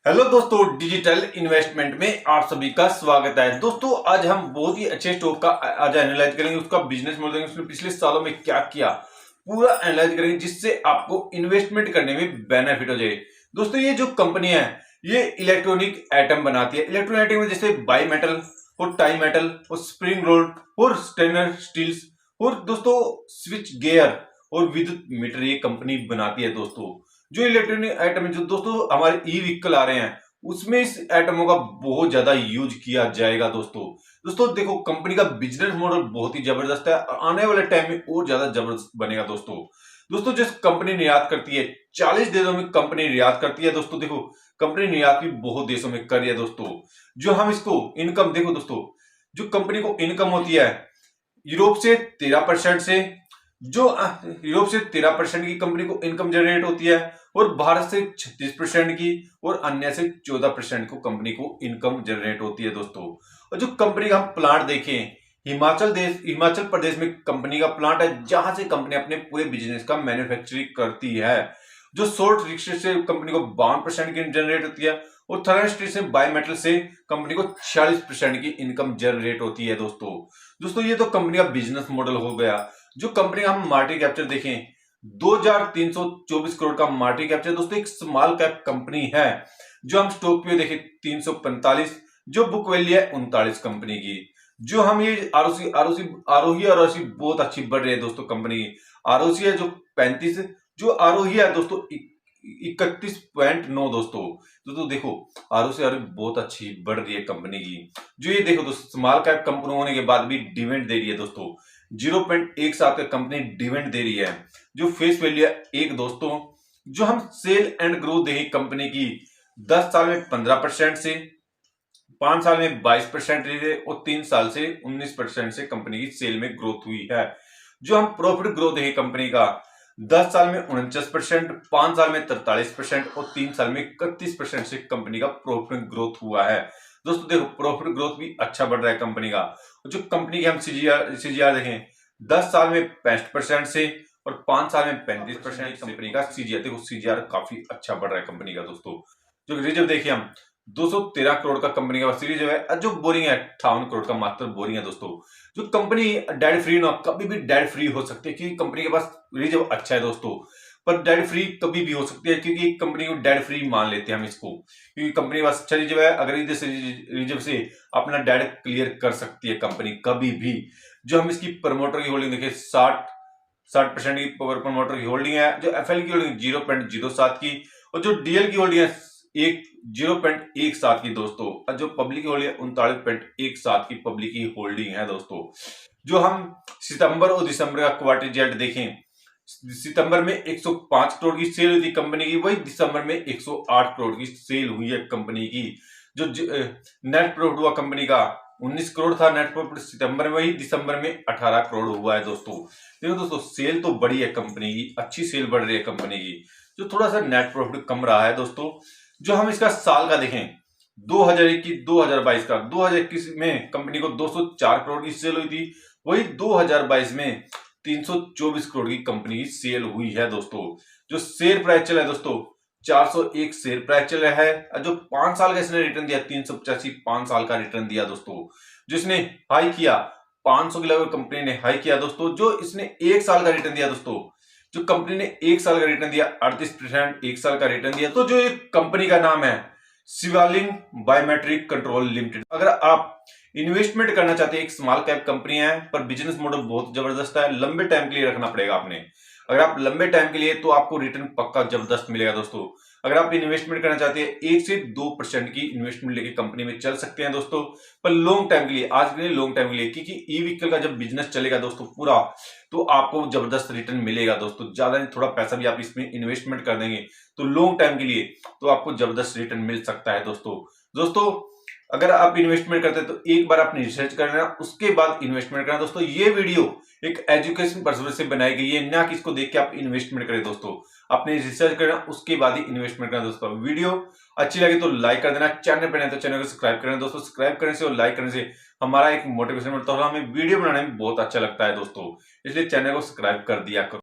Hello दोस्तों, digital investment में आप सभी का स्वागत है। दोस्तों आज हम बहुत ही अच्छे स्टॉक का आज एनालाइज करेंगे, उसका बिजनेस मॉडल देखेंगे, उसने पिछले सालों में क्या किया पूरा एनालाइज करेंगे, जिससे आपको इन्वेस्टमेंट करने में बेनिफिट हो जाए। दोस्तों ये जो कंपनी है ये इलेक्ट्रॉनिक आइटम बनाती है। इलेक्ट्रॉनिक आइटम में जैसे बाई मेटल और टाई मेटल और स्प्रिंग रोड और स्टेनर स्टील्स और दोस्तों स्विच गियर और विद्युत मीटर ये कंपनी बनाती है। दोस्तों जो इलेक्ट्रॉनिक आइटम जो दोस्तों हमारे ई व्हीकल आ रहे हैं उसमें इस आइटमों का बहुत ज्यादा यूज किया जाएगा। दोस्तों देखो कंपनी का बिजनेस मॉडल बहुत ही जबरदस्त है, आने वाले टाइम में और ज्यादा जबरदस्त बनेगा। दोस्तों जिस कंपनी निर्यात करती है 40 देशों में कंपनी निर्यात करती है। दोस्तों देखो कंपनी निर्यात भी बहुत देशों में कर रही है। दोस्तों जो हम इसको इनकम देखो दोस्तों, जो कंपनी को इनकम होती है यूरोप से 13% से, जो यूरोप से 13% की कंपनी को इनकम जनरेट होती है और भारत से 36% की और अन्य से 14% को कंपनी को इनकम जनरेट होती है। दोस्तों और जो कंपनी का हम प्लांट देखें, हिमाचल प्रदेश में कंपनी का प्लांट है, जहां से कंपनी अपने पूरे बिजनेस का मैन्युफैक्चरिंग करती है। जो सोल्ट रिक्शे से कंपनी को 52% की जनरेट होती है और थर्मल से बायोमेटल से कंपनी को 46% की इनकम जनरेट होती है। दोस्तों ये तो कंपनी का बिजनेस मॉडल हो गया। जो कंपनी का हम मार्केट कैप्चर देखें 2324 करोड़ का मार्केट कैप्चर। दोस्तों एक स्मॉल कैप कंपनी है। जो हम स्टॉक पे देखें 345, जो बुक वैल्यू है 39 कंपनी की। जो हम ये आरओसी आरओसी आरोही और आरओसी बहुत अच्छी बढ़ रही है। दोस्तों कंपनी की आरओसी है जो 35, जो आरोही है दोस्तों 31.9। दोस्तों देखो आरओसी आरोही बहुत अच्छी बढ़ रही है कंपनी की। जो ये देखो दोस्तों स्मॉल कैप कंपनी होने के बाद भी डिविडेंड दे रही है। दोस्तों 0.17 का कंपनी डिविडेंड दे रही है। जो फेस वैल्यू है एक। दोस्तों जो हम सेल एंड ग्रोथ देखें कंपनी की 10 साल में 15% से, 5 साल में 22% रही है और 3 साल से 19% से कंपनी की सेल में ग्रोथ हुई है। जो हम प्रॉफिट ग्रोथ देखें कंपनी का 10 साल में 49%, 5 साल में 43% और 3 साल में 31% से कंपनी का प्रॉफिट ग्रोथ हुआ है। दोस्तों देखो प्रॉफिट ग्रोथ भी अच्छा बढ़ रहा है कंपनी का। जो कंपनी के हम सीजीआर देखें 10 साल में 65% से और 5 साल में 35% कंपनी का सीजीआर। देखो सीजीआर काफी अच्छा बढ़ रहा है कंपनी का। दोस्तों जो रिजर्व देखिए हम 213 करोड़ का कंपनी का रिजर्व है। जो बोरिंग है 58 करोड़ का मात्र बोरिंग है। दोस्तों जो कंपनी डेट फ्री ना कभी भी डेट फ्री हो सकती है, क्योंकि कंपनी के पास रिजर्व अच्छा है। दोस्तों पर डेट फ्री कभी भी हो सकती है, क्योंकि कंपनी को डेट फ्री मान लेते हैं हम इसको, क्योंकि कंपनी के पास अच्छा रिजर्व है। अगर इधर से रिजर्व से अपना डेट क्लियर कर सकती है कंपनी कभी भी। जो हम इसकी प्रमोटर की होल्डिंग देखें 60% की प्रमोटर की होल्डिंग है। जो एफएल की होल्डिंग 0.07 की और जो डीएल की होल्डिंग है 0.17 की। दोस्तों जो पब्लिक की होल्डिंग है 39.17 की पब्लिक की होल्डिंग है। दोस्तों जो हम सितंबर और दिसंबर का क्वार्टर रिजल्ट देखें, सितंबर में 105 करोड़ की सेल हुई थी कंपनी की, वही दिसंबर में 108 करोड़ की सेल हुई है कंपनी की। जो नेट प्रॉफिट हुआ कंपनी का 19 करोड़ था नेट प्रॉफिट सितंबर में, वही दिसंबर में 18 करोड़ हुआ है। दोस्तों सेल तो बड़ी है कंपनी की, अच्छी सेल बढ़ रही है कंपनी की। जो थोड़ा सा नेट प्रॉफिट कम रहा है। दोस्तों जो हम इसका साल का देखें 2021 2022 का, 2021 में कंपनी को 204 करोड़ की सेल हुई थी, वही 2022 में 324 करोड़ की कंपनी की सेल हुई है। दोस्तों जो शेयर प्राइस चला है दोस्तों 401 शेयर प्राइस चल रहा है। जो 5 साल का इसने रिटर्न दिया 385 5 साल का रिटर्न दिया। दोस्तों जिसने हाई किया 500 के लेवल कंपनी ने हाई किया। दोस्तों जो इसने 1 साल का रिटर्न दिया, दोस्तों जो कंपनी ने 1 साल का रिटर्न दिया 38% 1 साल का रिटर्न दिया। तो जो एक कंपनी का नाम है शिवालिंग बायोमेट्रिक कंट्रोल लिमिटेड। अगर आप इन्वेस्टमेंट करना चाहते हैं, एक स्मॉल कैप कंपनी है पर बिजनेस मॉडल बहुत जबरदस्त है, लंबे टाइम के लिए रखना पड़ेगा आपने। अगर आप लंबे टाइम के लिए तो आपको रिटर्न पक्का जबरदस्त मिलेगा। दोस्तों अगर आप इन्वेस्टमेंट करना चाहते हैं 1 से 2% की इन्वेस्टमेंट लेके कंपनी में चल सकते हैं। दोस्तों पर लॉन्ग टाइम के लिए, आज के लिए लॉन्ग टाइम के लिए, क्योंकि ई व्हीकल का जब बिजनेस चलेगा दोस्तों पूरा, तो आपको जबरदस्त रिटर्न मिलेगा। दोस्तों ज्यादा नहीं, थोड़ा पैसा भी आप इसमें इन्वेस्टमेंट कर देंगे तो लॉन्ग टाइम के लिए तो आपको जबरदस्त रिटर्न मिल सकता है। दोस्तों अगर आप इन्वेस्टमेंट करते हैं तो एक बार आपने रिसर्च करना, उसके बाद इन्वेस्टमेंट करना। दोस्तों ये वीडियो एक एजुकेशन पर्पस से बनाई गई है, ना कि इसको देख के आप इन्वेस्टमेंट करें। दोस्तों आपने रिसर्च करना उसके बाद ही इन्वेस्टमेंट करना। दोस्तों वीडियो अच्छी लगी तो लाइक कर देना, चैनल पर नए तो चैनल को सब्सक्राइब करना। दोस्तों सब्सक्राइब करने से और लाइक करने से हमारा एक मोटिवेशन मिलता है और हमें वीडियो बनाने में बहुत अच्छा लगता है। दोस्तों इसलिए चैनल को सब्सक्राइब कर दिया करो।